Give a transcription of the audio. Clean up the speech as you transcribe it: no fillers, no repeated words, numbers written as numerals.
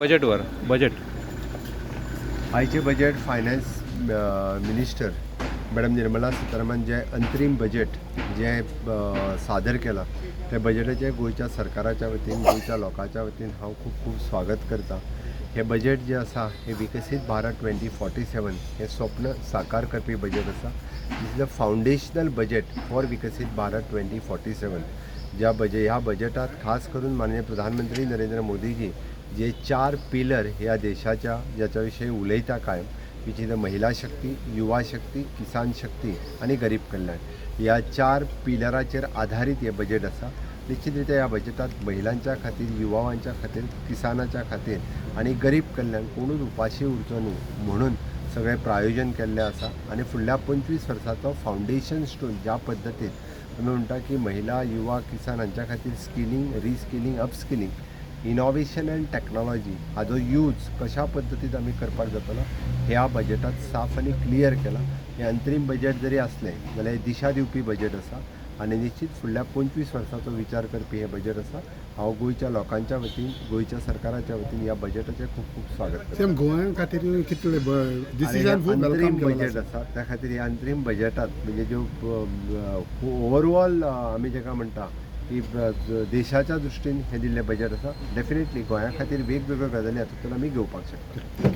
बजेटवर budget आयचे budget finance minister madam Nirmala Sitharaman जे अंतरीम बजेट जे सादर केलां ते बजेटाचे गोंयच्या सरकाराच्या वतीन गोंयच्या लोकांच्या वतीन हांव खूब खूब स्वागत करता. हे बजेट जे आसा हे विकसीत भारत 2047 हे स्वप्न साकार करपी बजेट आसा. दिस इज द फावंडेशनल बजेट फॉर विकसीत भारत 2047. ह्या बजेटात खास करून माननीय प्रधानमंत्री नरेंद्र मोदीजी जे 4 पिलर ह्या देशाच्या ज्याच्या विषयी उलयता कायम, विच इज द महिला शक्ती, युवा शक्ती, किसान शक्ती आणि गरीब कल्याण. ह्या 4 पिलराचेर आधारित हे बजेट आसा. निश्चितरित्या ह्या बजेटात महिलांच्या खातीर, युवावांच्या खातीर, किसानाच्या खातीर आणि गरीब कल्याण कोणूच उपाशी उरचो न्हू म्हणून सगळें प्रायोजन केल्लें आसा. आणि फुडल्या 25 वर्सांचो फावंडेशन स्टोन ज्या पद्दतीन आमी म्हणटा की महिला, युवा, किसान हांच्या खातीर skilling, reskilling, upskilling, innovation and technology हाजो यूज कशा पद्दतीन आमी करपाक जातलो ह्या बजेटात साफ आनी क्लियर केला. हे अंतरीम बजेट जरी असलें जाल्यार दिशा दिवपी बजेट आसा आणि निश्चित फुडल्या 25 वर्सांचो विचार करपी हे बजेट आसा. हांव गोंयच्या लोकांच्या वतीन गोंयच्या सरकाराच्या वतीन ह्या बजेटाचें खूब खूब स्वागत करता. गोंया खातीर कितले अंतरीम बजेट आसा त्या खातीर ह्या अंतरीम बजेटात म्हणजे ज्यो ओवरऑल आमी जेका म्हणटा की देशाच्या दृश्टीन हे दिल्लें बजेट आसा. डेफिनेटली गोंया खातीर वेगवेगळ्यो गजाली हातूंतल्यान आमी घेवपाक शकता.